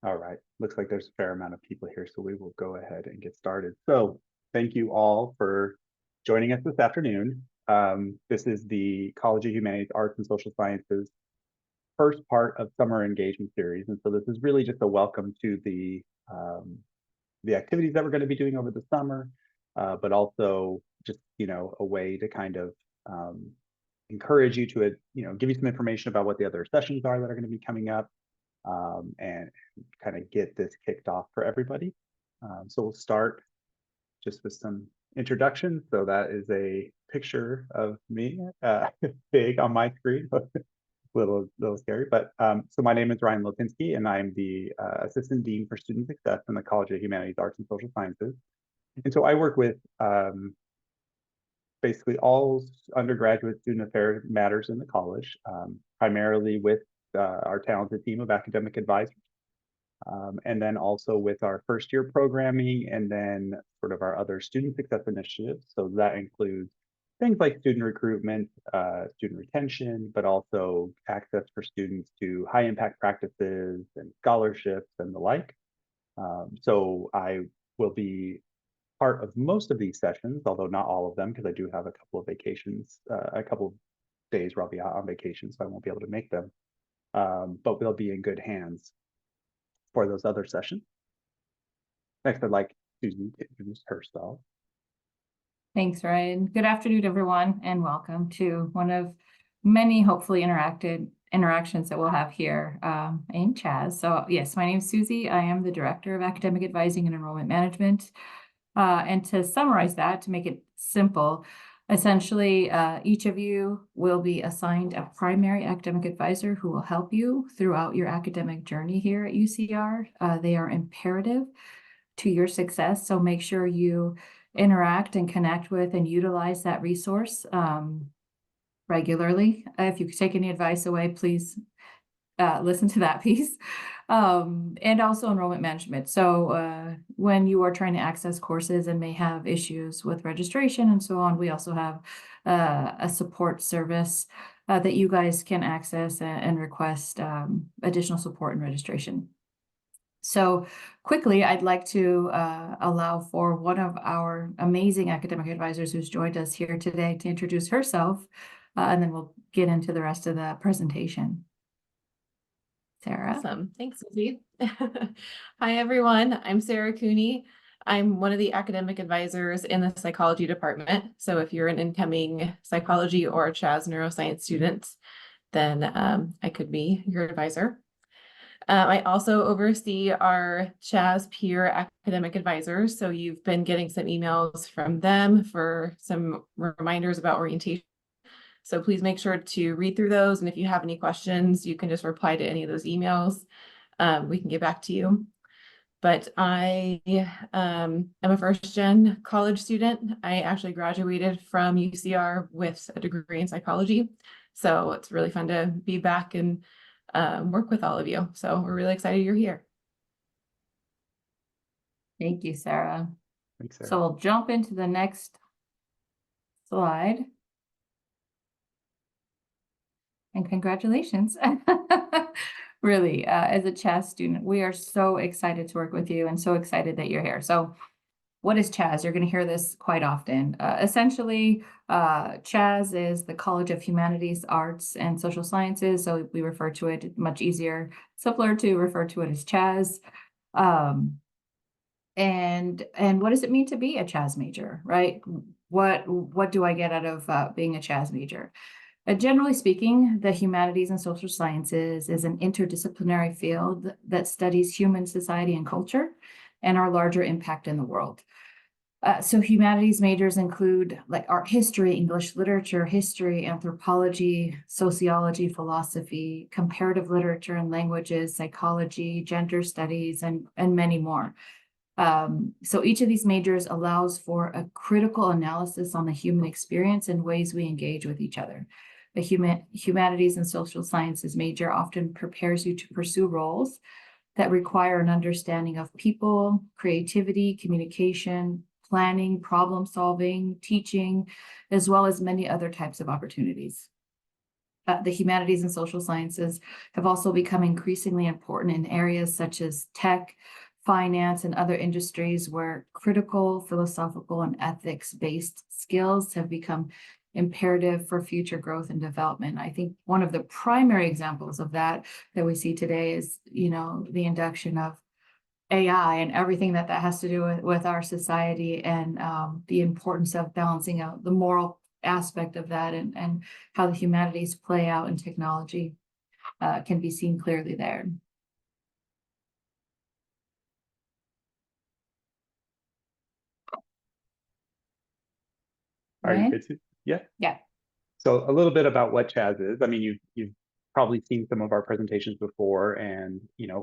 All right, looks like there's a fair amount of people here, so we will go ahead and get started. So thank you all for joining us this afternoon. This is the College of Humanities, Arts, and Social Sciences first part of summer engagement series. And so this is really just a welcome to the activities that we're going to be doing over the summer, but also just, a way to kind of encourage you to, give you some information about what the other sessions are that are going to be coming up, and kind of get this kicked off for everybody. So we'll start just with some introductions. So that is a picture of me, big on my screen, little scary. But so my name is Ryan Lopinski, and I'm the Assistant Dean for Student Success in the College of Humanities, Arts, and Social Sciences. And so I work with basically all undergraduate student affairs matters in the college, primarily with our talented team of academic advisors, and then also with our first year programming, and then sort of our other student success initiatives. So that includes things like student recruitment, student retention, but also access for students to high impact practices and scholarships and the like. So I will be part of most of these sessions, although not all of them, because I do have a couple of vacations, a couple of days where I'll be out on vacation, so I won't be able to make them. But we'll be in good hands for those other sessions. Next, I'd like Susie to introduce herself. Thanks, Ryan. Good afternoon, everyone, and welcome to one of many hopefully interactions that we'll have here in CHASS. So yes, my name is Susie. I am the Director of Academic Advising and Enrollment Management. And to summarize that, to make it simple, essentially, each of you will be assigned a primary academic advisor who will help you throughout your academic journey here at UCR. They are imperative to your success, so make sure you interact and connect with and utilize that resource regularly. If you take any advice away, please listen to that piece. And also enrollment management. So when you are trying to access courses and may have issues with registration and so on, we also have a support service that you guys can access and request additional support and registration. So quickly, I'd like to allow for one of our amazing academic advisors who's joined us here today to introduce herself, and then we'll get into the rest of the presentation. Sarah. Awesome. Thanks, Susie. Hi, everyone. I'm Sarah Cooney. I'm one of the academic advisors in the psychology department. So if you're an incoming psychology or CHASS neuroscience student, then I could be your advisor. I also oversee our CHASS peer academic advisors. So you've been getting some emails from them for some reminders about orientation. So please make sure to read through those. And if you have any questions, you can just reply to any of those emails. We can get back to you. But I am a first-gen college student. I actually graduated from UCR with a degree in psychology. So it's really fun to be back and work with all of you. So we're really excited you're here. Thank you, Sarah. Thanks, Sarah. So we'll jump into the next slide. And congratulations. Really, as a CHASS student, we are so excited to work with you and so excited that you're here. So what is CHASS? You're going to hear this quite often. Essentially, CHASS is the College of Humanities, Arts, and Social Sciences. So we refer to it much easier, simpler to refer to it as CHASS. And what does it mean to be a CHASS major, right? What do I get out of being a CHASS major? Generally speaking, the humanities and social sciences is an interdisciplinary field that studies human society and culture and our larger impact in the world. So humanities majors include like art history, English literature, history, anthropology, sociology, philosophy, comparative literature and languages, psychology, gender studies, and many more. So each of these majors allows for a critical analysis on the human experience and ways we engage with each other. The humanities and social sciences major often prepares you to pursue roles that require an understanding of people, creativity, communication, planning, problem solving, teaching, as well as many other types of opportunities. the humanities and social sciences have also become increasingly important in areas such as tech, finance, and other industries where critical, philosophical, and ethics-based skills have become imperative for future growth and development. I think one of the primary examples of that we see today is, the induction of AI and everything that has to do with our society, and the importance of balancing out the moral aspect of that, and how the humanities play out in technology can be seen clearly there. Are you Ryan? good to? Yeah. Yeah. So a little bit about what CHASS is. I mean, you've probably seen some of our presentations before, and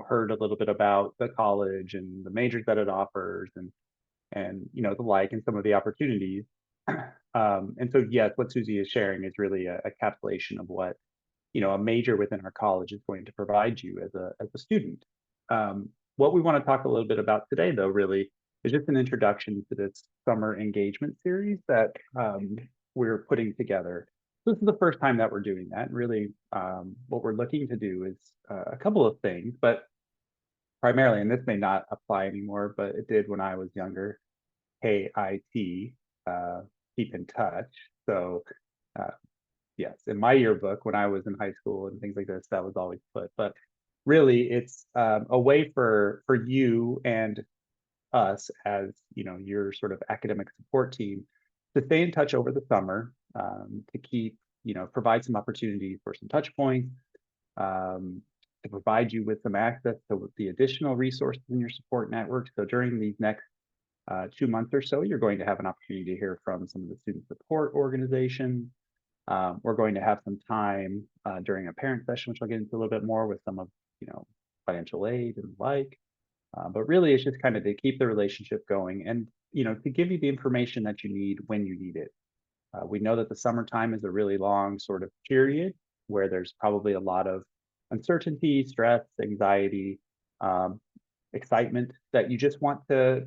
heard a little bit about the college and the majors that it offers, and the like, and some of the opportunities. And so yes, what Susie is sharing is really a encapsulation of what a major within our college is going to provide you as a student. What we want to talk a little bit about today, though, really is just an introduction to this summer engagement series that we're putting together. This is the first time that we're doing that. And really, what we're looking to do is a couple of things, but primarily, and this may not apply anymore, but it did when I was younger, KIT, keep in touch. So yes, in my yearbook when I was in high school and things like this, that was always put. But really, it's a way for you and us as your sort of academic support team to stay in touch over the summer, to keep provide some opportunities for some touch points, to provide you with some access to the additional resources in your support network. So during these next 2 months or so, you're going to have an opportunity to hear from some of the student support organizations. We're going to have some time during a parent session, which I'll get into a little bit more, with some of financial aid and the like. But really, it's just kind of to keep the relationship going, and to give you the information that you need when you need it. We know that the summertime is a really long sort of period where there's probably a lot of uncertainty, stress, anxiety, excitement that you just want to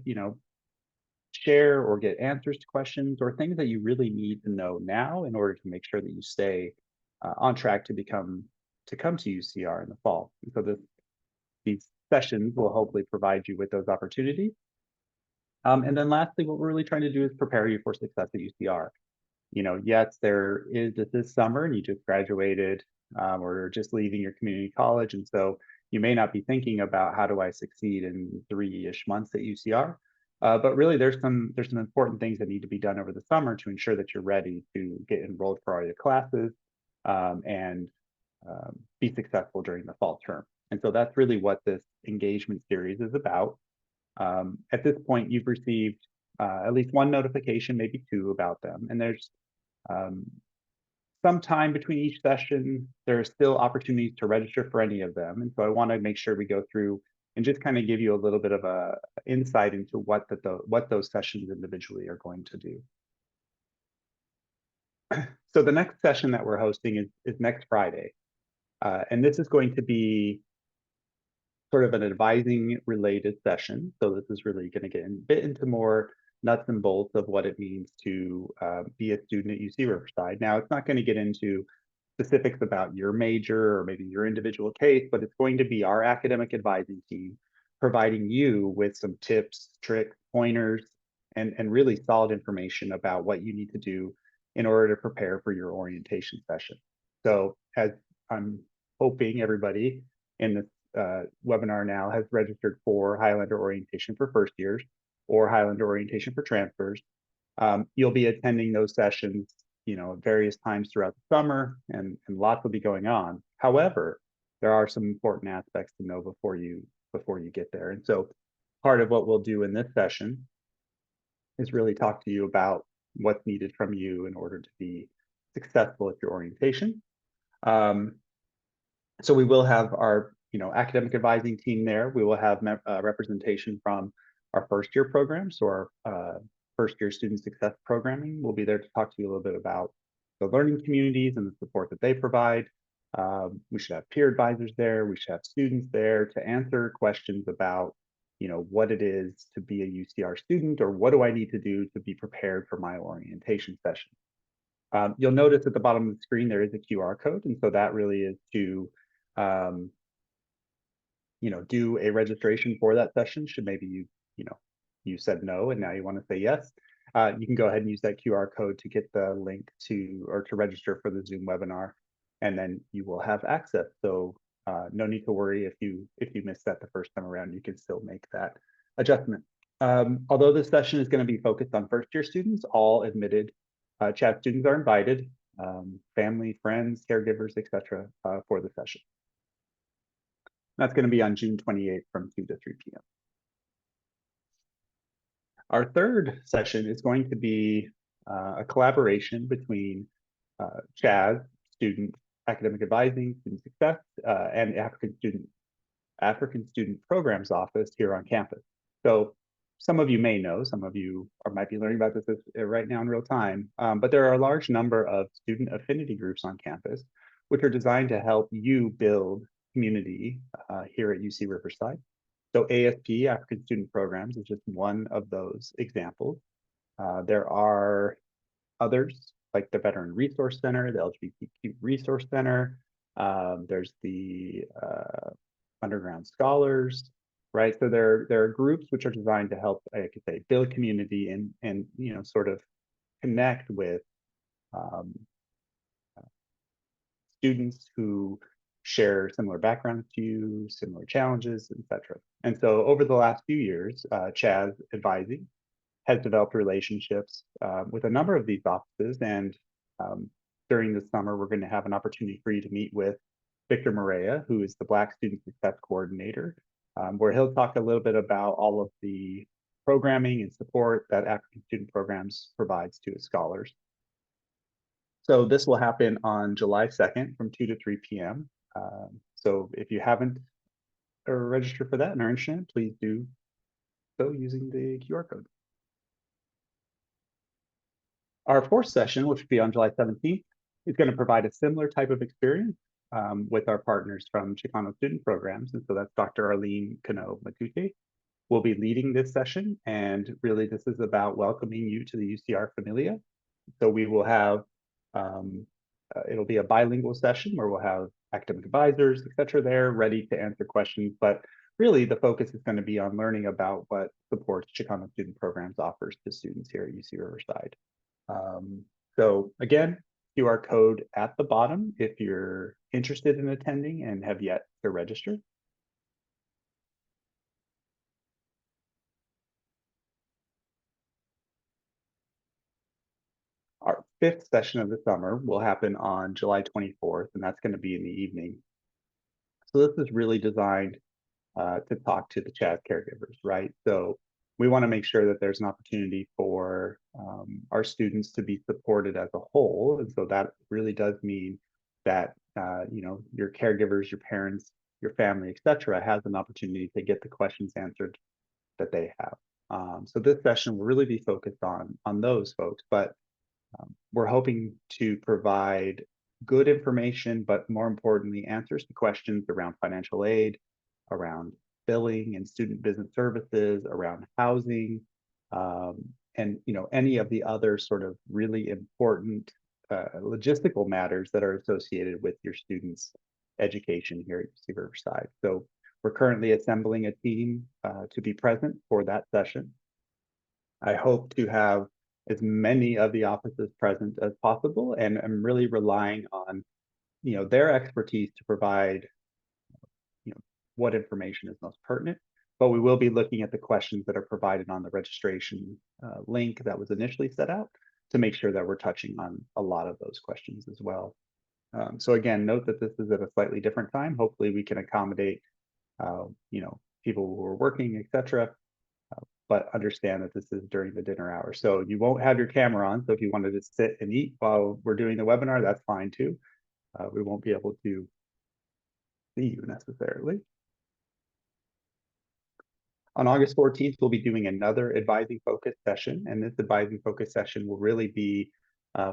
share or get answers to questions, or things that you really need to know now in order to make sure that you stay on track to come to UCR in the fall. And so these sessions will hopefully provide you with those opportunities. And then lastly, what we're really trying to do is prepare you for success at UCR. Yes, there is this summer and you just graduated, or just leaving your community college. And so you may not be thinking about, how do I succeed in 3-ish months at UCR? But really, there's some important things that need to be done over the summer to ensure that you're ready to get enrolled for all your classes, and be successful during the fall term. And so that's really what this engagement series is about. At this point, you've received at least one notification, maybe two, about them. And there's some time between each session. There are still opportunities to register for any of them. And so I want to make sure we go through and just kind of give you a little bit of a insight into what those sessions individually are going to do. So the next session that we're hosting is next Friday. And this is going to be sort of an advising related session. So this is really going to get a bit into more nuts and bolts of what it means to be a student at UC Riverside. Now, it's not going to get into specifics about your major or maybe your individual case, but it's going to be our academic advising team providing you with some tips, tricks, pointers, and really solid information about what you need to do in order to prepare for your orientation session. So as I'm hoping everybody in this webinar now has registered for Highlander Orientation for first years or Highlander Orientation for transfers, you'll be attending those sessions at various times throughout the summer, and lots will be going on. However, there are some important aspects to know before you get there. And so part of what we'll do in this session is really talk to you about what's needed from you in order to be successful at your orientation. So we will have our academic advising team there. We will have representation from our first year program. So our first year student success programming will be there to talk to you a little bit about the learning communities and the support that they provide. We should have peer advisors there. We should have students there to answer questions about what it is to be a UCR student, or what do I need to do to be prepared for my orientation session. You'll notice at the bottom of the screen there is a QR code, and so that really is to do a registration for that session. Should maybe you said no and now you want to say yes, you can go ahead and use that QR code to get the link to register for the Zoom webinar, and then you will have access. So no need to worry if you missed that the first time around, you can still make that adjustment. Although this session is going to be focused on first-year students, all admitted CHASS students are invited, family, friends, caregivers, etc. For the session. That's going to be on June 28th from 2 to 3 p.m. Our third session is going to be a collaboration between CHASS, Student Academic Advising, Student Success, and African Student Programs Office here on campus. So some of you may know, some of you might be learning about this right now in real time, but there are a large number of student affinity groups on campus, which are designed to help you build community here at UC Riverside. So ASP, African Student Programs, is just one of those examples. There are others like the Veteran Resource Center, the LGBTQ Resource Center. There's the Underground Scholars, right? So there are groups which are designed to help, I could say, build community and sort of connect with students who share similar backgrounds to you, similar challenges, etc. And so over the last few years, CHASS Advising has developed relationships with a number of these offices. And during the summer, we're going to have an opportunity for you to meet with Victor Morea, who is the Black Student Success Coordinator, where he'll talk a little bit about all of the programming and support that African Student Programs provides to its scholars. So this will happen on July 2nd from 2 to 3 p.m. So if you haven't registered for that and are interested, please do so using the QR code. Our fourth session, which will be on July 17th, is going to provide a similar type of experience with our partners from Chicano Student Programs. And so that's Dr. Arlene Cano Matute will be leading this session. And really, this is about welcoming you to the UCR Familia. So we will have, it'll be a bilingual session where we'll have academic advisors, etc. there ready to answer questions. But really, the focus is going to be on learning about what supports Chicano Student Programs offers to students here at UC Riverside. So again, QR code at the bottom if you're interested in attending and have yet to register. Our fifth session of the summer will happen on July 24th, and that's going to be in the evening. So this is really designed to talk to the CHASS caregivers, right? So we want to make sure that there's an opportunity for our students to be supported as a whole. And so that really does mean that, your caregivers, your parents, your family, etc., has an opportunity to get the questions answered that they have. So this session will really be focused on those folks, but we're hoping to provide good information, but more importantly, answers to questions around financial aid, around billing and student business services, around housing, and any of the other sort of really important logistical matters that are associated with your students' education here at UC Riverside. So we're currently assembling a team to be present for that session. I hope to have as many of the offices present as possible, and I'm really relying on their expertise to provide what information is most pertinent. But we will be looking at the questions that are provided on the registration link that was initially set out to make sure that we're touching on a lot of those questions as well. So again, note that this is at a slightly different time. Hopefully we can accommodate people who are working, etc. But understand that this is during the dinner hour. So you won't have your camera on. So if you wanted to sit and eat while we're doing the webinar, that's fine too. We won't be able to see you necessarily. On August 14th, we'll be doing another advising focus session, and this advising focus session will really be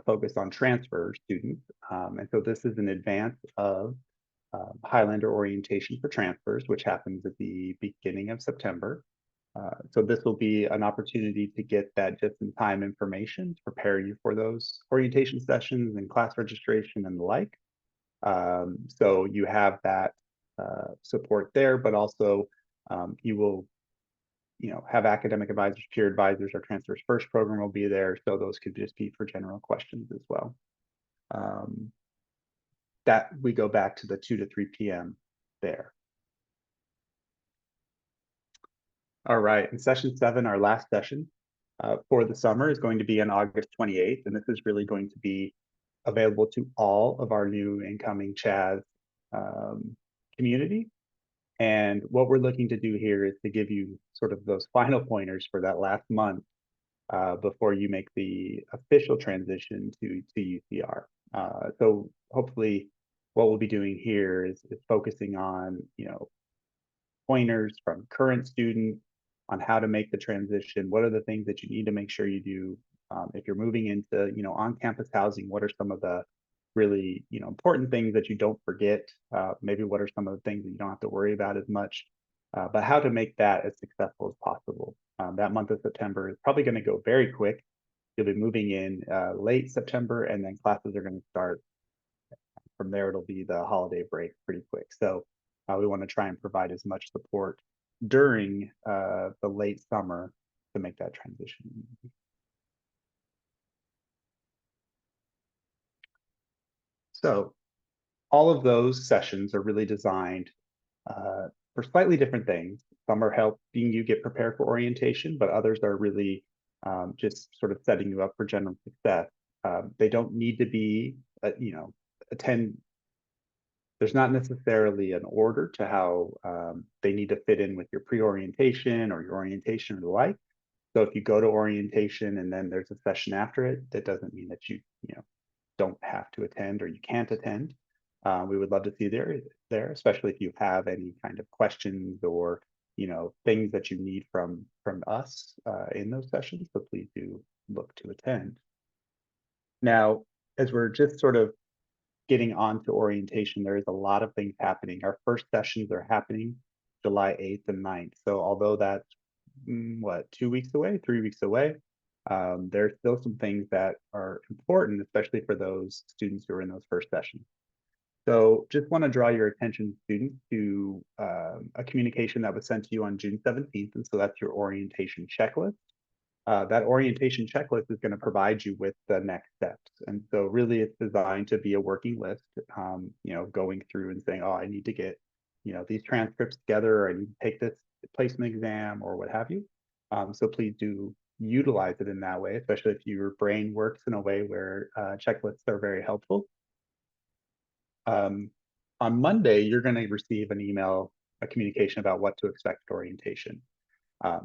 focused on transfer students. And so this is in advance of Highlander Orientation for Transfers, which happens at the beginning of September. So this will be an opportunity to get that just-in-time information to prepare you for those orientation sessions and class registration and the like. So you have that support there, but also you will, have academic advisors, peer advisors. Our Transfers First program will be there, so those could just be for general questions as well. That we go back to the 2 to 3 p.m. there. All right, and session 7, our last session for the summer, is going to be on August 28th, and this is really going to be available to all of our new incoming CHASS community. And what we're looking to do here is to give you sort of those final pointers for that last month before you make the official transition to UCR. So hopefully what we'll be doing here is focusing on, pointers from current students on how to make the transition. What are the things that you need to make sure you do? If you're moving into, on-campus housing, what are some of the really, important things that you don't forget? Maybe what are some of the things that you don't have to worry about as much? But how to make that as successful as possible. That month of September is probably going to go very quick. You'll be moving in late September, and then classes are going to start. From there, it'll be the holiday break pretty quick. So we want to try and provide as much support during the late summer to make that transition. So all of those sessions are really designed for slightly different things. Some are helping you get prepared for orientation, but others are really just sort of setting you up for general success. They don't need to be, attend. There's not necessarily an order to how they need to fit in with your pre-orientation or your orientation or the like. So if you go to orientation and then there's a session after it, that doesn't mean that you don't have to attend or you can't attend. We would love to see you there, especially if you have any kind of questions or things that you need from us in those sessions. So please do look to attend. Now, as we're just sort of getting on to orientation, there is a lot of things happening. Our first sessions are happening July 8th and 9th. So although that's 2 weeks away, 3 weeks away, there's still some things that are important, especially for those students who are in those first sessions. So just want to draw your attention, students, to a communication that was sent to you on June 17th. And so that's your orientation checklist. That orientation checklist is going to provide you with the next steps. And so really it's designed to be a working list, going through and saying, oh, I need to get, these transcripts together, or I need to take this placement exam or what have you. So please do utilize it in that way, especially if your brain works in a way where checklists are very helpful. On Monday, you're going to receive an email, a communication about what to expect at orientation.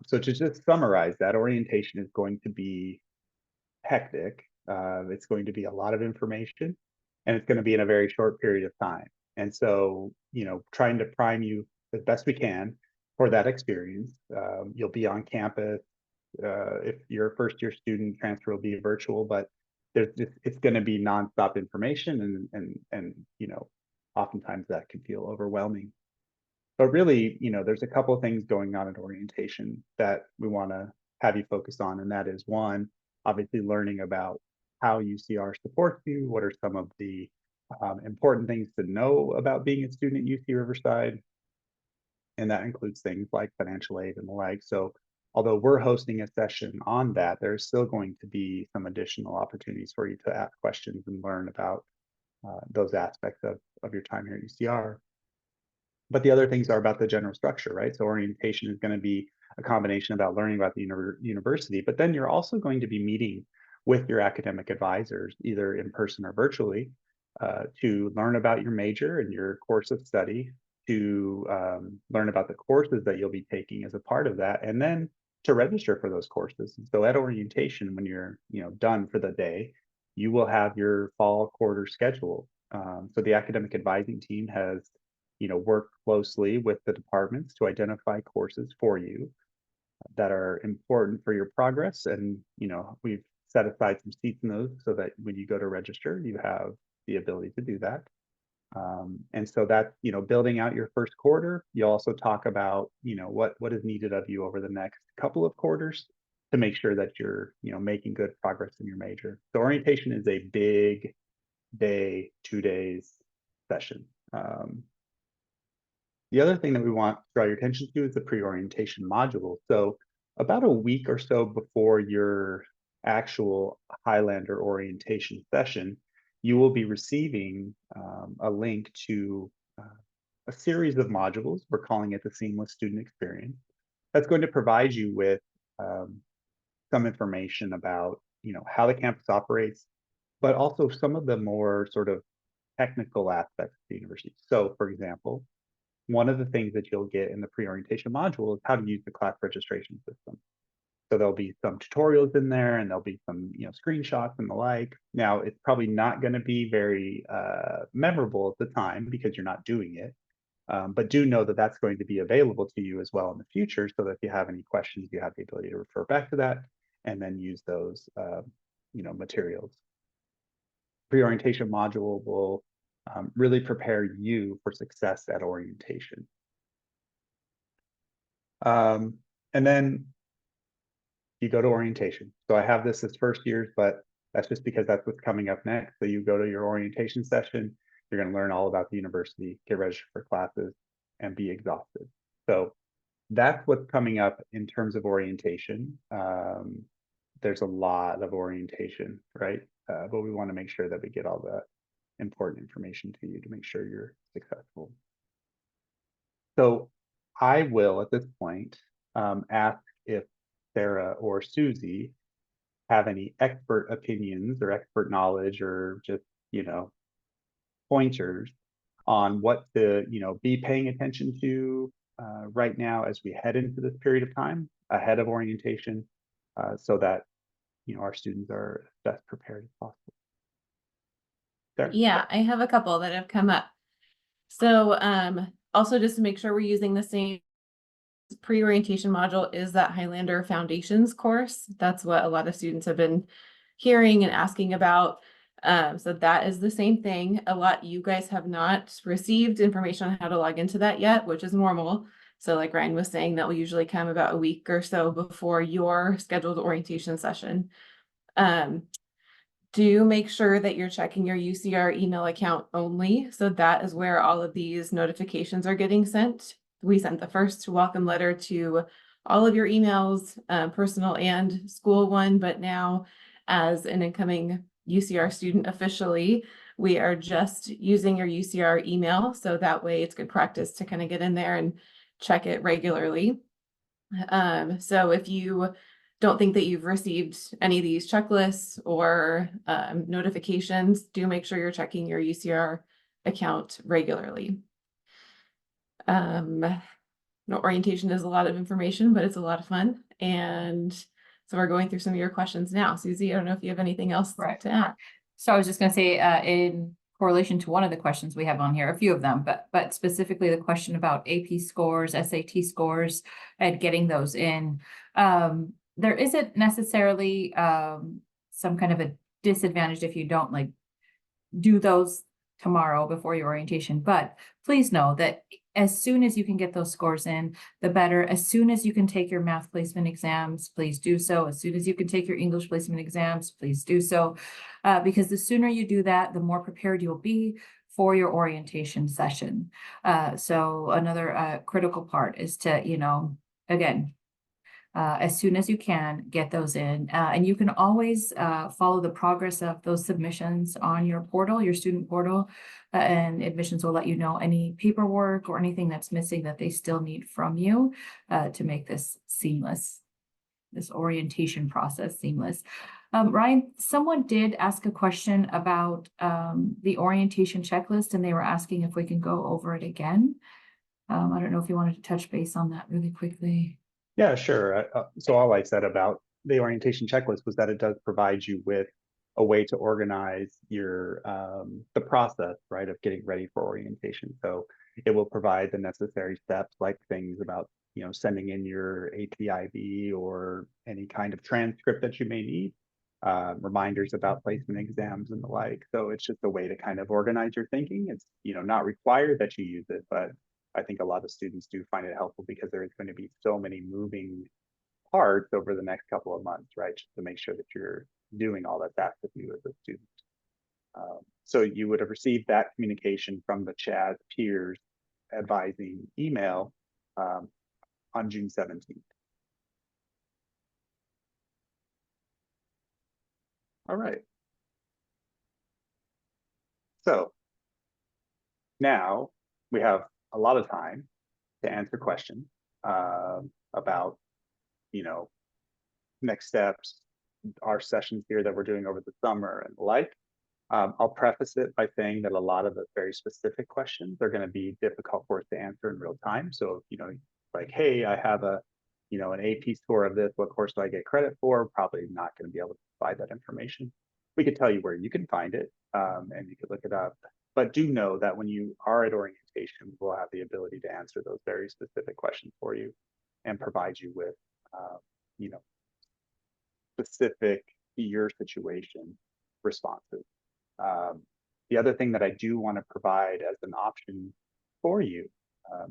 So to just summarize, that orientation is going to be hectic. It's going to be a lot of information, and it's going to be in a very short period of time. And so, trying to prime you as best we can for that experience. You'll be on campus. If you're a first-year student, transfer will be virtual, but it's going to be nonstop information, and oftentimes that can feel overwhelming. But really, there's a couple of things going on at orientation that we want to have you focus on. And that is, one, obviously learning about how UCR supports you. What are some of the important things to know about being a student at UC Riverside? And that includes things like financial aid and the like. So although we're hosting a session on that, there's still going to be some additional opportunities for you to ask questions and learn about those aspects of your time here at UCR. But the other things are about the general structure, right? So orientation is going to be a combination about learning about the university, but then you're also going to be meeting with your academic advisors, either in person or virtually, to learn about your major and your course of study, to learn about the courses that you'll be taking as a part of that, and then to register for those courses. And so at orientation, when you're done for the day, you will have your fall quarter schedule. So the academic advising team has work closely with the departments to identify courses for you that are important for your progress. And, we've set aside some seats in those so that when you go to register, you have the ability to do that. And so that's, building out your first quarter. You also talk about, what is needed of you over the next couple of quarters to make sure that you're, making good progress in your major. So orientation is a big day, 2 days session. The other thing that we want to draw your attention to is the pre-orientation module. So about a week or so before your actual Highlander orientation session, you will be receiving a link to a series of modules. We're calling it the Seamless Student Experience. That's going to provide you with some information about, how the campus operates, but also some of the more sort of technical aspects of the university. So, for example, one of the things that you'll get in the pre-orientation module is how to use the class registration system. So there'll be some tutorials in there, and there'll be some, screenshots and the like. Now, it's probably not going to be very memorable at the time because you're not doing it. But do know that that's going to be available to you as well in the future, so that if you have any questions, you have the ability to refer back to that and then use those, materials. Pre-orientation module will really prepare you for success at orientation. And then you go to orientation. So I have this as first years, but that's just because that's what's coming up next. So you go to your orientation session, you're going to learn all about the university, get registered for classes, and be exhausted. So that's what's coming up in terms of orientation. There's a lot of orientation, right? But we want to make sure that we get all the important information to you to make sure you're successful. So I will, at this point, ask if Sarah or Susie have any expert opinions or expert knowledge or just, pointers on what to, be paying attention to right now as we head into this period of time ahead of orientation, so that, our students are as best prepared as possible. There. Yeah, I have a couple that have come up. So also just to make sure we're using the same pre-orientation module is that Highlander Foundations course. That's what a lot of students have been hearing and asking about. So that is the same thing. You guys have not received information on how to log into that yet, which is normal. So like Ryan was saying, that will usually come about a week or so before your scheduled orientation session. Do make sure that you're checking your UCR email account only. So that is where all of these notifications are getting sent. We sent the first welcome letter to all of your emails, personal and school one, but now as an incoming UCR student officially, we are just using your UCR email. So that way it's good practice to kind of get in there and check it regularly. So if you don't think that you've received any of these checklists or notifications, do make sure you're checking your UCR account regularly. Orientation is a lot of information, but it's a lot of fun. And so we're going through some of your questions now. Susie, I don't know if you have anything else to add. So I was just going to say, in correlation to one of the questions we have on here, a few of them, but specifically the question about AP scores, SAT scores, and getting those in. There isn't necessarily some kind of a disadvantage if you don't do those tomorrow before your orientation, but please know that as soon as you can get those scores in, the better. As soon as you can take your math placement exams, please do so. As soon as you can take your English placement exams, please do so. Because the sooner you do that, the more prepared you'll be for your orientation session. So another critical part is to, again, as soon as you can, get those in. And you can always follow the progress of those submissions on your portal, your student portal, and admissions will let you know any paperwork or anything that's missing that they still need from you to make this seamless, this orientation process seamless. Ryan, someone did ask a question about the orientation checklist, and they were asking if we can go over it again. I don't know if you wanted to touch base on that really quickly. Yeah, sure. So all I said about the orientation checklist was that it does provide you with a way to organize your the process, right, of getting ready for orientation. So it will provide the necessary steps, like things about, sending in your APIB or any kind of transcript that you may need. reminders about placement exams and the like. So it's just a way to kind of organize your thinking. It's, not required that you use it, but I think a lot of students do find it helpful because there is going to be so many moving parts over the next couple of months, right? Just to make sure that you're doing all that's asked of you as a student. So you would have received that communication from the CHASS peers advising email on June 17th. All right. So now we have a lot of time to answer questions about, next steps, our sessions here that we're doing over the summer and the like. I'll preface it by saying that a lot of the very specific questions are going to be difficult for us to answer in real time. So, like, hey, I have an AP score of this, what course do I get credit for? Probably not going to be able to provide that information. We could tell you where you can find it, and you could look it up. But do know that when you are at orientation, we'll have the ability to answer those very specific questions for you and provide you with, specific to your situation responses. The other thing that I do want to provide as an option for you,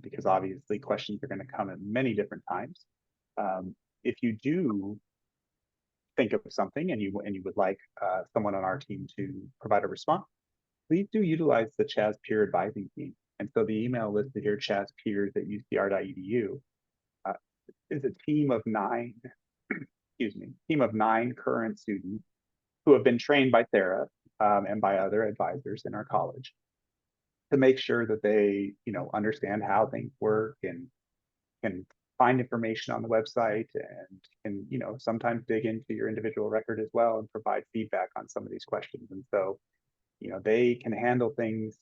because obviously questions are going to come at many different times. If you do think of something and you would like someone on our team to provide a response, please do utilize the CHASS peer advising team. And so the email listed here, chasspeers@ucr.edu, is a team of 9, team of 9 current students who have been trained by Sarah and by other advisors in our college to make sure that they, understand how things work and can find information on the website and can, sometimes dig into your individual record as well and provide feedback on some of these questions. And so, they can handle things,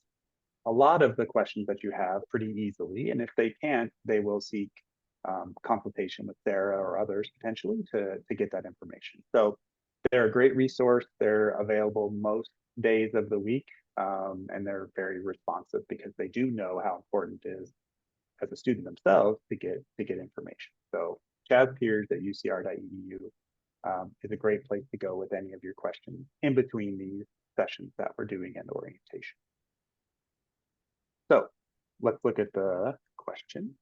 a lot of the questions that you have pretty easily. And if they can't, they will seek consultation with Sarah or others potentially to get that information. So they're a great resource. They're available most days of the week, and they're very responsive because they do know how important it is as a student themselves to get information. So chasspeers@ucr.edu is a great place to go with any of your questions in between these sessions that we're doing in orientation. So let's look at the question.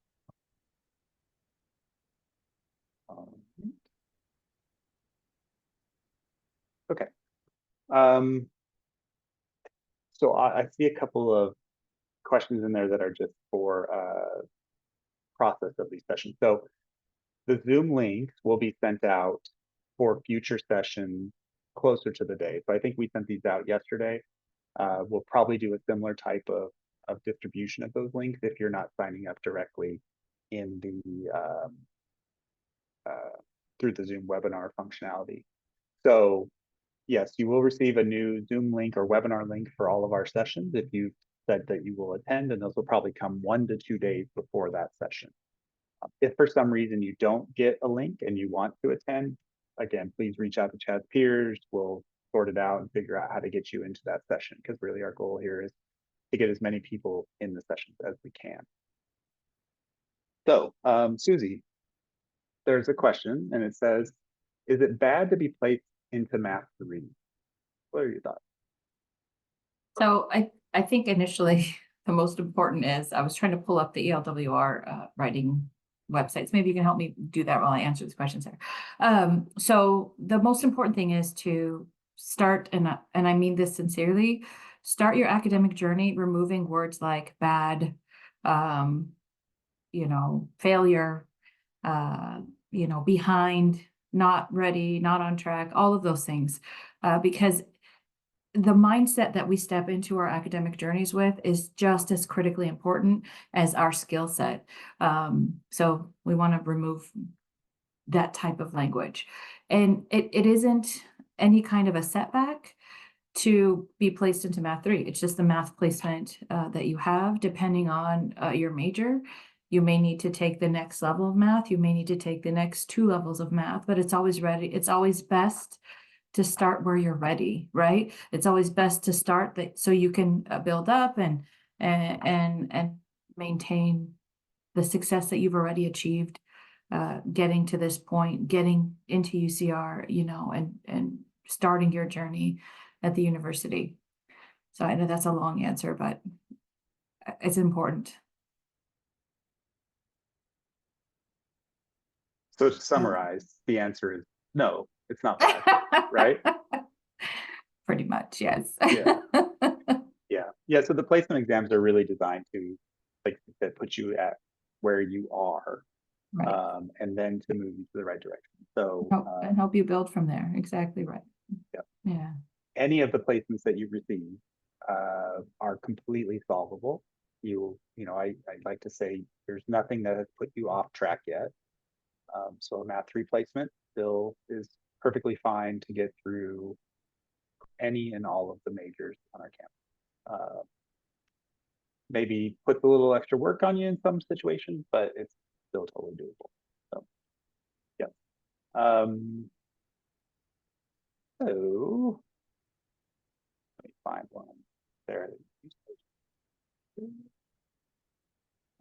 Okay. So I see a couple of questions in there that are just for process of these sessions. So the Zoom links will be sent out for future sessions closer to the day. So I think we sent these out yesterday. We'll probably do a similar type of distribution of those links if you're not signing up directly in the through the Zoom webinar functionality. So yes, you will receive a new Zoom link or webinar link for all of our sessions if you said that you will attend, and those will probably come 1 to 2 days before that session. If for some reason you don't get a link and you want to attend, again, please reach out to CHASS peers. We'll sort it out and figure out how to get you into that session, because really our goal here is to get as many people in the sessions as we can. So, Susie, there's a question and it says, is it bad to be placed into Math 3? What are your thoughts? So I think initially the most important is, I was trying to pull up the ELWR writing websites. Maybe you can help me do that while I answer these questions there. So the most important thing is to start, and I mean this sincerely, start your academic journey removing words like bad, failure, behind, not ready, not on track, all of those things, because the mindset that we step into our academic journeys with is just as critically important as our skill set. So we want to remove that type of language. And it isn't any kind of a setback to be placed into Math 3. It's just the math placement that you have, depending on your major. You may need to take the next level of math. You may need to take the next 2 levels of math, but it's always ready. It's always best to start where you're ready, right? It's always best to start that so you can build up and maintain the success that you've already achieved, getting to this point, getting into UCR, and starting your journey at the university. So I know that's a long answer, but it's important. So to summarize, the answer is no, it's not bad, right? Pretty much, yes. Yeah. Yeah. So the placement exams are really designed to, like you said, put you at where you are, Right. and then to move you to the right direction. So And help you build from there. Exactly right. Yeah. Yeah. any of the placements that you receive are completely solvable. I like to say there's nothing that has put you off track yet. So a math 3 placement still is perfectly fine to get through any and all of the majors on our campus. Maybe puts a little extra work on you in some situations, but it's still totally doable. So, yeah. So let me find one. There it is.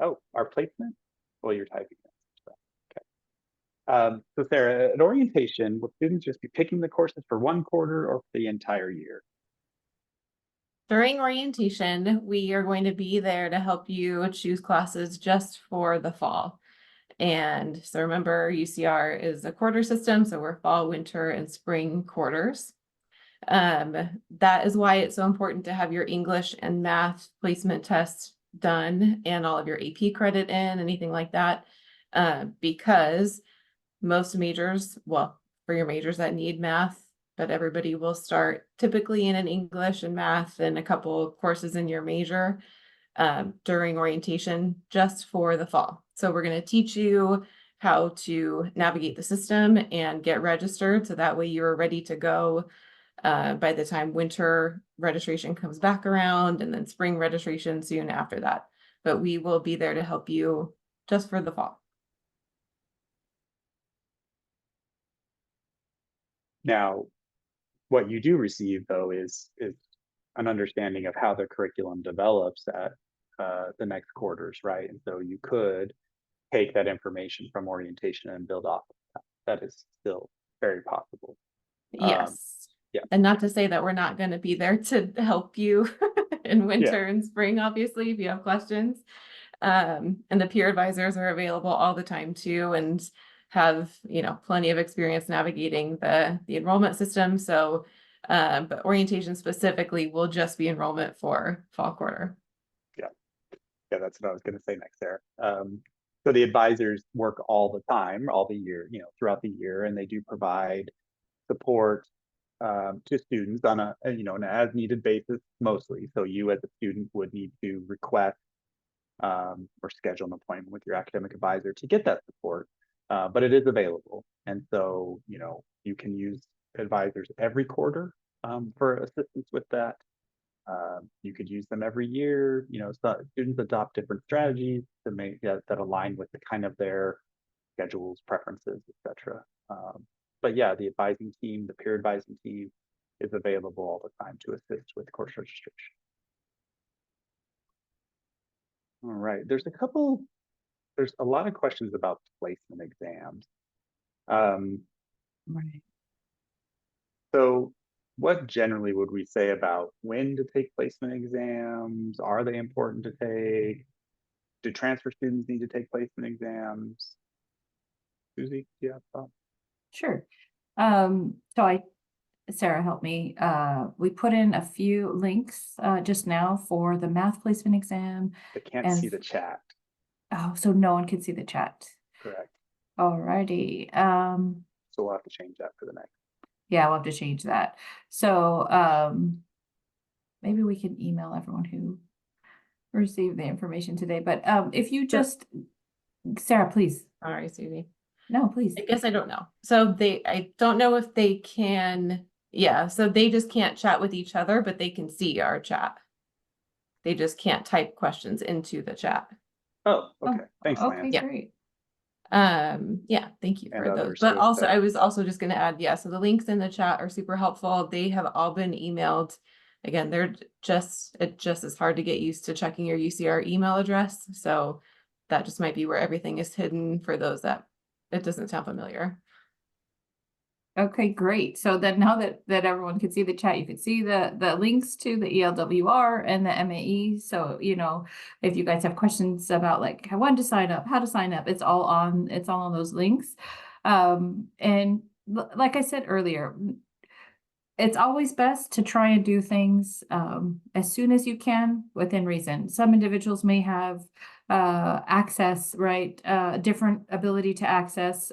Oh, our placement? Well, you're typing it. So, okay. So Sarah, at orientation, will students just be picking the courses for one quarter or for the entire year? During orientation, we are going to be there to help you choose classes just for the fall. And so remember, UCR is a quarter system, so we're fall, winter, and spring quarters. That is why it's so important to have your English and math placement tests done and all of your AP credit in, anything like that. Because most majors, well, for your majors that need math, but everybody will start typically in an English and math and a couple of courses in your major during orientation just for the fall. So we're going to teach you how to navigate the system and get registered. So that way you're ready to go by the time winter registration comes back around, and then spring registration soon after that. But we will be there to help you just for the fall. Now, what you do receive though is an understanding of how the curriculum develops at the next quarters, right? And so you could take that information from orientation and build off of that. That is still very possible. Yes. Yeah. And not to say that we're not going to be there to help you in winter and spring, obviously, if you have questions. And the peer advisors are available all the time too, and have, plenty of experience navigating the enrollment system. So, but orientation specifically will just be enrollment for fall quarter. Yeah, that's what I was going to say next, Sarah. So the advisors work all the time, all the year, throughout the year, and they do provide support to students on an as needed basis mostly. So you as a student would need to request or schedule an appointment with your academic advisor to get that support, but it is available. And so, you can use advisors every quarter for assistance with that. You could use them every year. So students adopt different strategies to make that align with the kind of their schedules, preferences, etc. But yeah, the advising team, the peer advising team is available all the time to assist with course registration. All right, there's a lot of questions about placement exams. Right. So what generally would we say about when to take placement exams? Are they important to take? Do transfer students need to take placement exams? Susie, do you have thoughts? Sure. Sarah helped me. We put in a few links just now for the math placement exam. I can't And see the chat. Oh, so no one can see the chat. Correct. Alrighty. So we'll have to change that for the next. Yeah, we'll have to change that. So maybe we can email everyone who received the information today. But if you just, Sarah, please. All right, Susie. No, please. I guess I don't know. So I don't know if they can, so they just can't chat with each other, but they can see our chat. They just can't type questions into the chat. Oh, okay. Thanks, Okay, Lance. Yeah. great. Thank you And for those. others But who also, have I was also just going to add, so the links in the chat are super helpful. They have all been emailed. Again, it just is hard to get used to checking your UCR email address. So that just might be where everything is hidden for those that it doesn't sound familiar. Okay, great. So then now that everyone can see the chat, you can see the links to the ELWR and the MAE. So, if you guys have questions about like when to sign up, how to sign up, it's all on those links. And like I said earlier, it's always best to try and do things as soon as you can within reason. Some individuals may have access, right? Different ability to access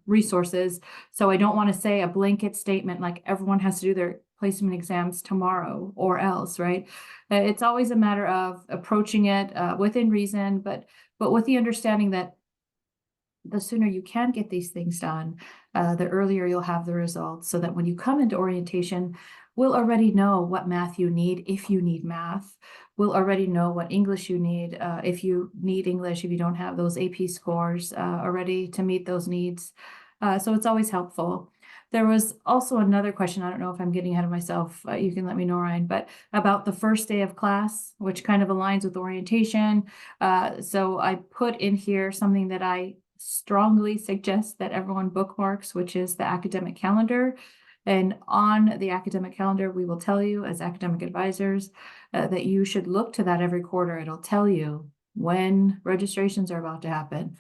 resources. So I don't want to say a blanket statement like everyone has to do their placement exams tomorrow or else, right? It's always a matter of approaching it within reason, but with the understanding that the sooner you can get these things done, the earlier you'll have the results, so that when you come into orientation, we'll already know what math you need if you need math. We'll already know what English you need if you need English, if you don't have those AP scores already to meet those needs. So it's always helpful. There was also another question. I don't know if I'm getting ahead of myself. You can let me know, Ryan, but about the first day of class, which kind of aligns with orientation. So I put in here something that I strongly suggest that everyone bookmarks, which is the academic calendar. And on the academic calendar, we will tell you as academic advisors that you should look to that every quarter. It'll tell you when registrations are about to happen,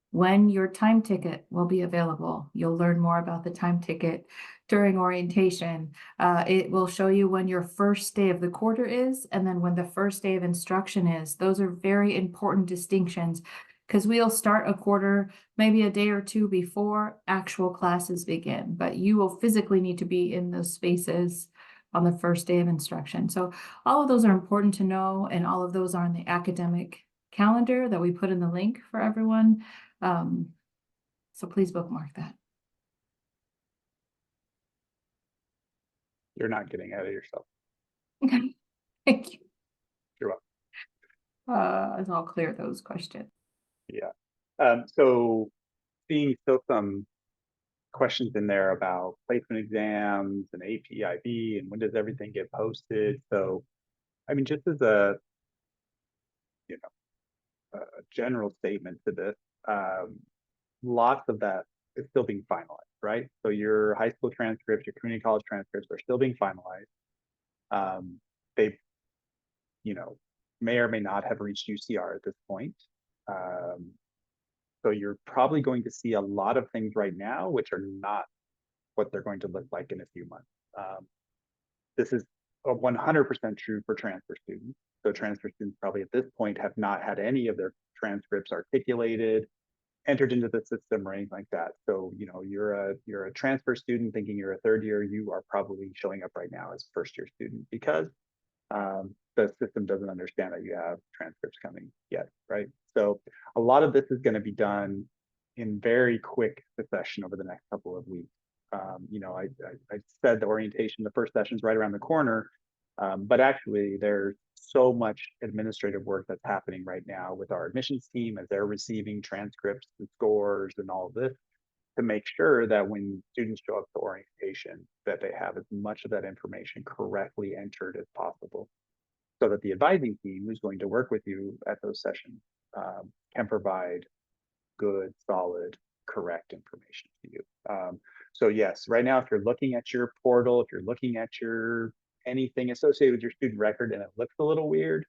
when your time ticket will be available. You'll learn more about the time ticket during orientation. It will show you when your first day of the quarter is, and then when the first day of instruction is. Those are very important distinctions, because we'll start a quarter maybe a day or two before actual classes begin, but you will physically need to be in those spaces on the first day of instruction. So all of those are important to know, and all of those are in the academic calendar that we put in the link for everyone. So please bookmark that. You're not getting ahead of yourself. Thank you. You're welcome. I'll clear those questions. Yeah. So seeing still some questions in there about placement exams and APIB and when does everything get posted. So, I mean, just as a general statement to this, lots of that is still being finalized, right? So your high school transcripts, your community college transcripts are still being finalized. They, may or may not have reached UCR at this point. So you're probably going to see a lot of things right now, which are not what they're going to look like in a few months. This is 100% true for transfer students. So transfer students probably at this point have not had any of their transcripts articulated, entered into the system or anything like that. So, you're a transfer student thinking you're a third year, you are probably showing up right now as a first year student because the system doesn't understand that you have transcripts coming yet, right? So a lot of this is going to be done in very quick succession over the next couple of weeks. I said the orientation, the first session is right around the corner, but actually there's so much administrative work that's happening right now with our admissions team as they're receiving transcripts and scores and all of this to make sure that when students show up to orientation, that they have as much of that information correctly entered as possible, so that the advising team who's going to work with you at those sessions can provide good, solid, correct information to you. So yes, right now, if you're looking at your portal, if you're looking at your anything associated with your student record and it looks a little weird,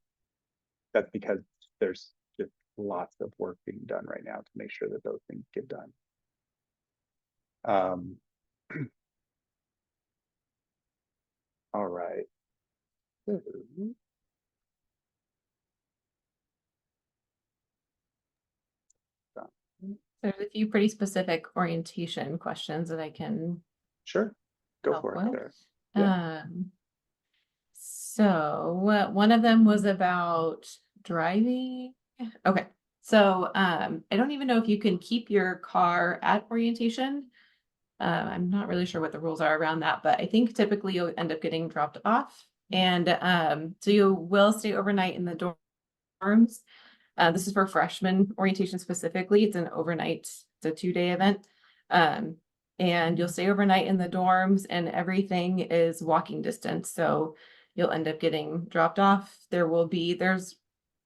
that's because there's just lots of work being done right now to make sure that those things get done. All right. There's a few pretty specific orientation questions that I can Sure, go help for it, with. Sarah. Yeah. So one of them was about driving. Okay. So I don't even know if you can keep your car at orientation. I'm not really sure what the rules are around that, but I think typically you'll end up getting dropped off. And so you will stay overnight in the dorms. This is for freshman orientation specifically. It's an overnight, it's a 2-day event. And you'll stay overnight in the dorms and everything is walking distance. So you'll end up getting dropped off. There's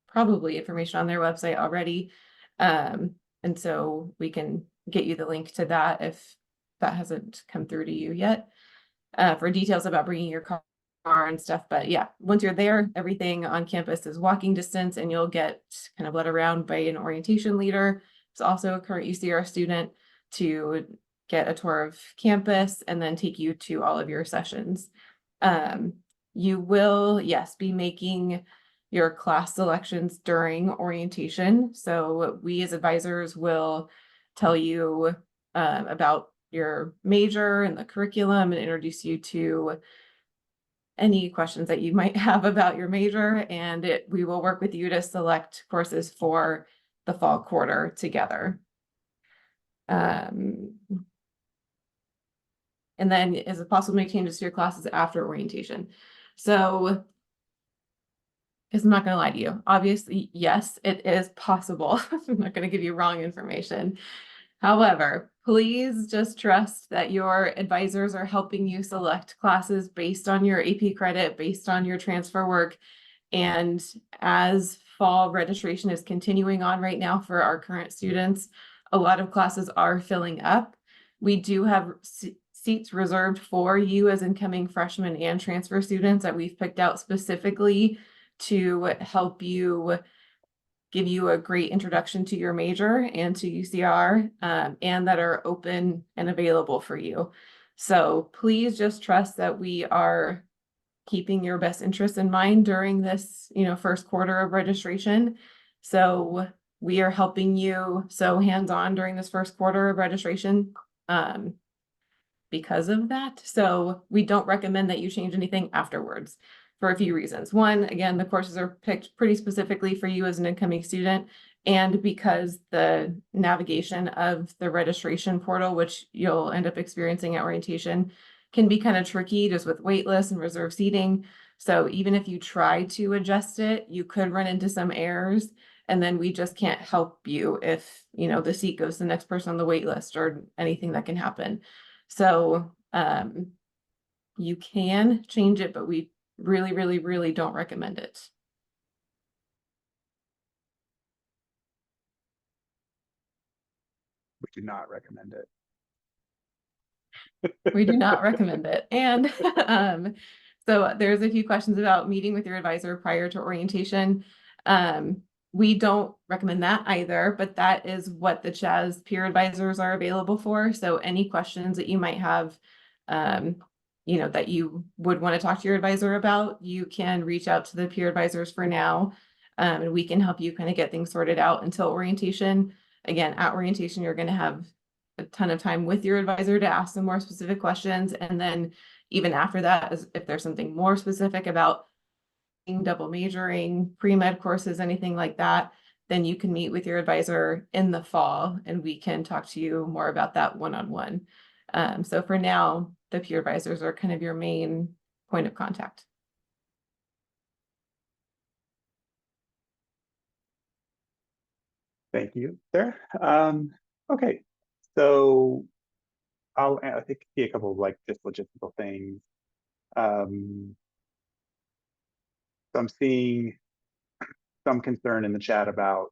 probably information on their website already. And so we can get you the link to that if that hasn't come through to you yet, for details about bringing your car and stuff. But yeah, once you're there, everything on campus is walking distance, and you'll get kind of led around by an orientation leader. It's also a current UCR student to get a tour of campus and then take you to all of your sessions. You will, yes, be making your class selections during orientation. So we as advisors will tell you about your major and the curriculum and introduce you to any questions that you might have about your major, and we will work with you to select courses for the fall quarter together. And then is it possible to make changes to your classes after orientation? So, because I'm not going to lie to you, obviously, yes, it is possible. I'm not going to give you wrong information. However, please just trust that your advisors are helping you select classes based on your AP credit, based on your transfer work. And as fall registration is continuing on right now for our current students, a lot of classes are filling up. We do have seats reserved for you as incoming freshmen and transfer students that we've picked out specifically to help you, give you a great introduction to your major and to UCR, and that are open and available for you. So please just trust that we are keeping your best interests in mind during this, first quarter of registration. So we are helping you so hands-on during this first quarter of registration because of that. So we don't recommend that you change anything afterwards for a few reasons. One, again, the courses are picked pretty specifically for you as an incoming student, and because the navigation of the registration portal, which you'll end up experiencing at orientation, can be kind of tricky just with wait lists and reserved seating. So even if you try to adjust it, you could run into some errors, and then we just can't help you if, the seat goes to the next person on the wait list or anything that can happen. So you can change it, but we really, really, really don't recommend it. We do not recommend it. We do not recommend it. And so there's a few questions about meeting with your advisor prior to orientation. We don't recommend that either, but that is what the CHASS peer advisors are available for. So any questions that you might have, that you would want to talk to your advisor about, you can reach out to the peer advisors for now. And we can help you kind of get things sorted out until orientation. Again, at orientation, you're going to have a ton of time with your advisor to ask some more specific questions. And then even after that, if there's something more specific about double majoring, pre-med courses, anything like that, then you can meet with your advisor in the fall and we can talk to you more about that one-on-one. So for now, the peer advisors are kind of your main point of contact. Thank you, Sarah. Okay, so I think see a couple of just logistical things. So I'm seeing some concern in the chat about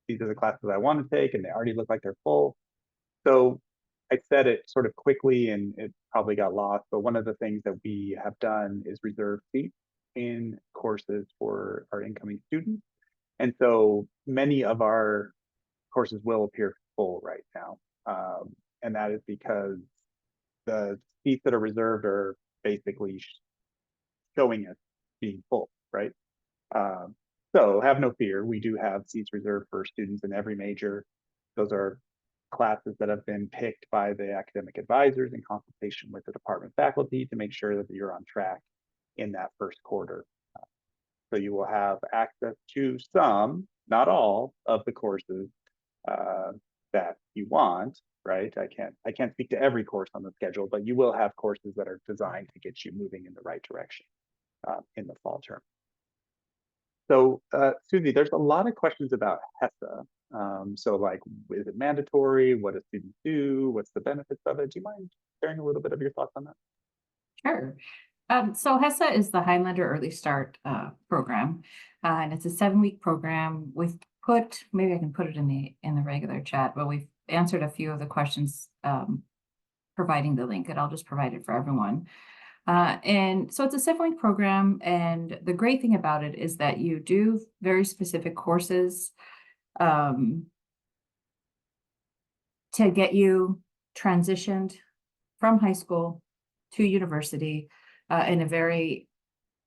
these are the classes I want to take and they already look like they're full. So I said it sort of quickly and it probably got lost, but one of the things that we have done is reserve seats in courses for our incoming students. And so many of our courses will appear full right now. And that is because the seats that are reserved are basically showing us being full, right? So have no fear. We do have seats reserved for students in every major. Those are classes that have been picked by the academic advisors in consultation with the department faculty to make sure that you're on track in that first quarter. So you will have access to some, not all, of the courses that you want, right? I can't speak to every course on the schedule, but you will have courses that are designed to get you moving in the right direction in the fall term. So Susie, there's a lot of questions about HESA. So like, is it mandatory? What do students do? What's the benefits of it? Do you mind sharing a little bit of your thoughts on that? Sure. So HESA is the Highlander Early Start program, and it's a 7-week program. We've put, maybe I can put it in the regular chat, but we've answered a few of the questions providing the link, and I'll just provide it for everyone. And so it's a 7-week program, and the great thing about it is that you do very specific courses to get you transitioned from high school to university in a very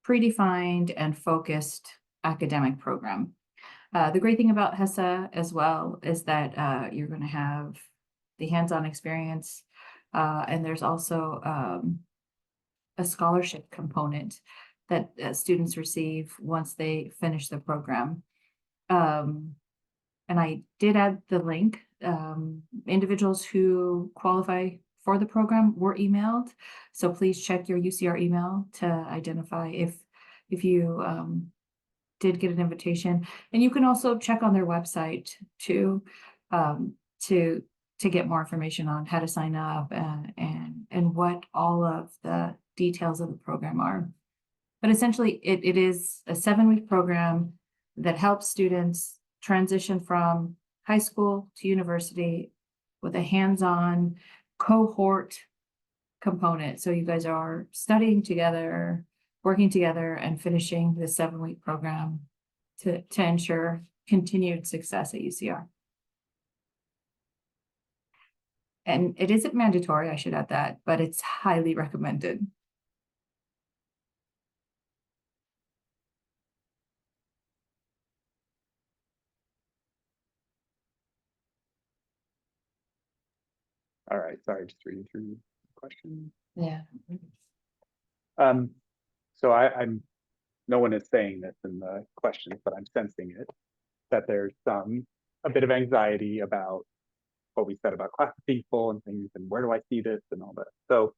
predefined and focused academic program. The great thing about HESA as well is that you're going to have the hands-on experience, and there's also a scholarship component that students receive once they finish the program. And I did add the link. Individuals who qualify for the program were emailed, so please check your UCR email to identify if you did get an invitation. And you can also check on their website too, to get more information on how to sign up and what all of the details of the program are. But essentially, it is a 7-week program that helps students transition from high school to university with a hands-on cohort component. So you guys are studying together, working together, and finishing the 7-week program to ensure continued success at UCR. And it isn't mandatory, I should add that, but it's highly recommended. All right, sorry, just reading through the questions. Yeah. So I'm, no one is saying this in the questions, but I'm sensing it, that there's a bit of anxiety about what we said about class of people and things, and where do I see this and all that. So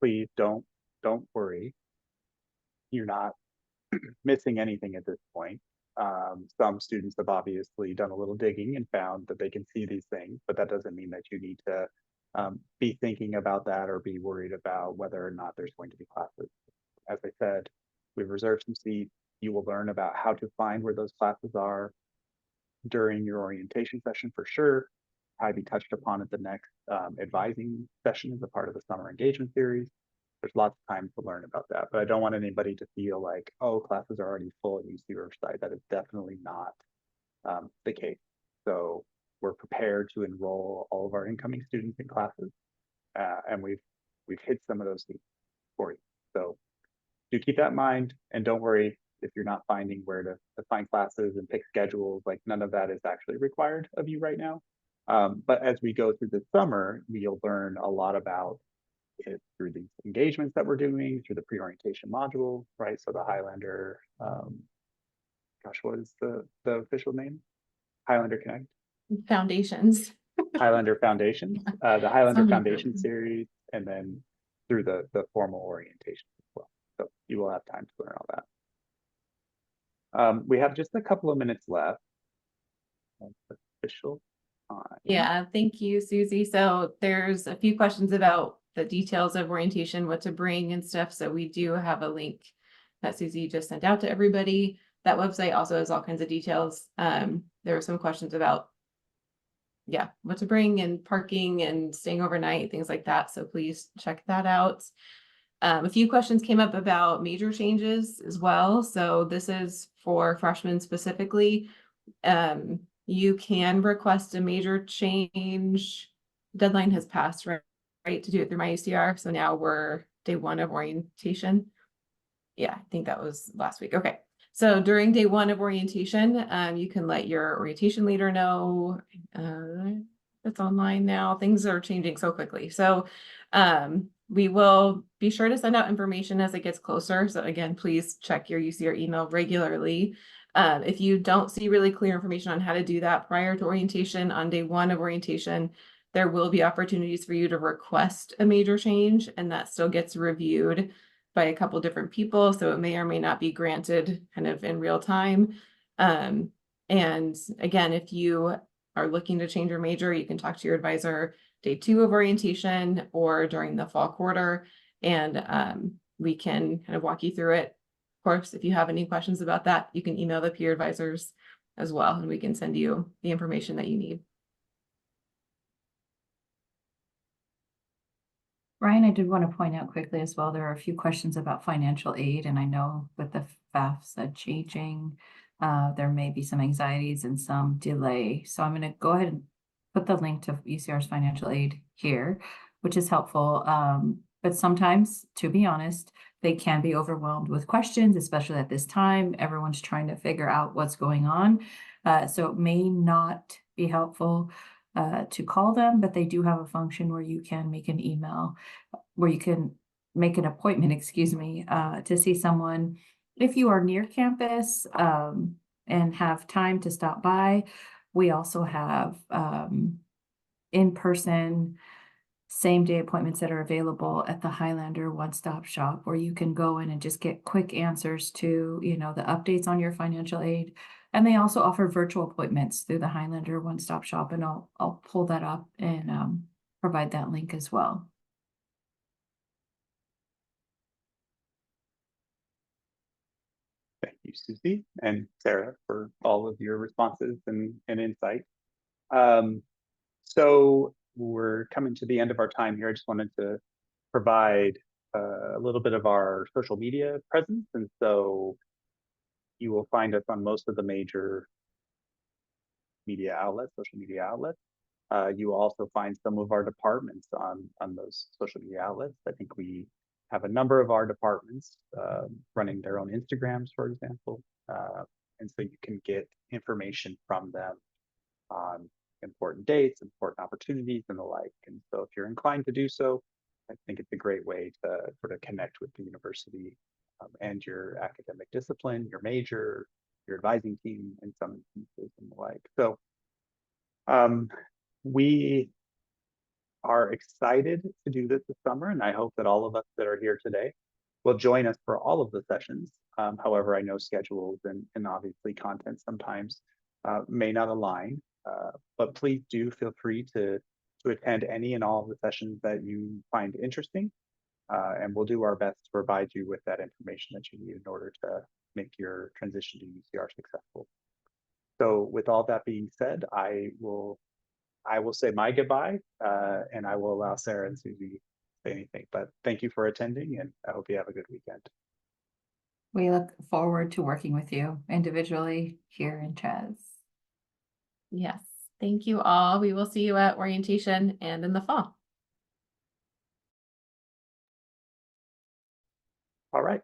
please don't worry. You're not missing anything at this point. Some students have obviously done a little digging and found that they can see these things, but that doesn't mean that you need to be thinking about that or be worried about whether or not there's going to be classes. As I said, we've reserved some seats. You will learn about how to find where those classes are during your orientation session for sure. Probably be touched upon at the next advising session as a part of the summer engagement series. There's lots of time to learn about that, but I don't want anybody to feel like, oh, classes are already full at UC Riverside. That is definitely not the case. So we're prepared to enroll all of our incoming students in classes, and we've hit some of those seats for you. So do keep that in mind, and don't worry if you're not finding where to find classes and pick schedules. Like, none of that is actually required of you right now. But as we go through the summer, we'll learn a lot about it through these engagements that we're doing, through the pre-orientation module, right? So the Highlander, gosh, what is the official name? Highlander Connect? Foundations. Highlander Foundations, the Highlander Some Foundation series, and then through the formal orientation as well. So you will have time to learn all that. We have just a couple of minutes left. That's official time. Yeah, thank you, Susie. So there's a few questions about the details of orientation, what to bring and stuff. So we do have a link that Susie just sent out to everybody. That website also has all kinds of details. There were some questions about, yeah, what to bring and parking and staying overnight, things like that. So please check that out. A few questions came up about major changes as well. So this is for freshmen specifically. You can request a major change. Deadline has passed, right, to do it through my UCR. So now we're day 1 of orientation. Yeah, I think that was last week. Okay. So during day 1 of orientation, you can let your orientation leader know. It's online now. Things are changing so quickly. So we will be sure to send out information as it gets closer. So again, please check your UCR email regularly. If you don't see really clear information on how to do that prior to orientation, on day 1 of orientation, there will be opportunities for you to request a major change, and that still gets reviewed by a couple different people. So it may or may not be granted kind of in real time. And again, if you are looking to change your major, you can talk to your advisor day 2 of orientation or during the fall quarter, and we can kind of walk you through it. Of course, if you have any questions about that, you can email the peer advisors as well, and we can send you the information that you need. Ryan, I did want to point out quickly as well, there are a few questions about financial aid, and I know with the FAFSA changing, there may be some anxieties and some delay. So I'm going to go ahead and put the link to UCR's financial aid here, which is helpful. But sometimes, to be honest, they can be overwhelmed with questions, especially at this time. Everyone's trying to figure out what's going on. So it may not be helpful to call them, but they do have a function where you can make an email, where you can make an appointment, excuse me, to see someone. If you are near campus and have time to stop by, we also have in-person same-day appointments that are available at the Highlander one-stop shop, where you can go in and just get quick answers to, you know, the updates on your financial aid. And they also offer virtual appointments through the Highlander one-stop shop, and I'll pull that up and provide that link as well. Thank you, Susie and Sarah, for all of your responses and insight. So we're coming to the end of our time here. I just wanted to provide a little bit of our social media presence. And so you will find us on most of the major media outlets, social media outlets. You will also find some of our departments on those social media outlets. I think we have a number of our departments running their own Instagrams, for example. And so you can get information from them on important dates, important opportunities, and the like. And so if you're inclined to do so, I think it's a great way to sort of connect with the university and your academic discipline, your major, your advising team, in some instances, and the like. So we are excited to do this summer, and I hope that all of us that are here today will join us for all of the sessions. However, I know schedules and obviously content sometimes may not align, but please do feel free to attend any and all of the sessions that you find interesting, and we'll do our best to provide you with that information that you need in order to make your transition to UCR successful. So with all that being said, I will say my goodbye, and I will allow Sarah and Susie to say anything. But thank you for attending, and I hope you have a good weekend. We look forward to working with you individually here in CHASS. Yes, thank you all. We will see you at orientation and in the fall. All right.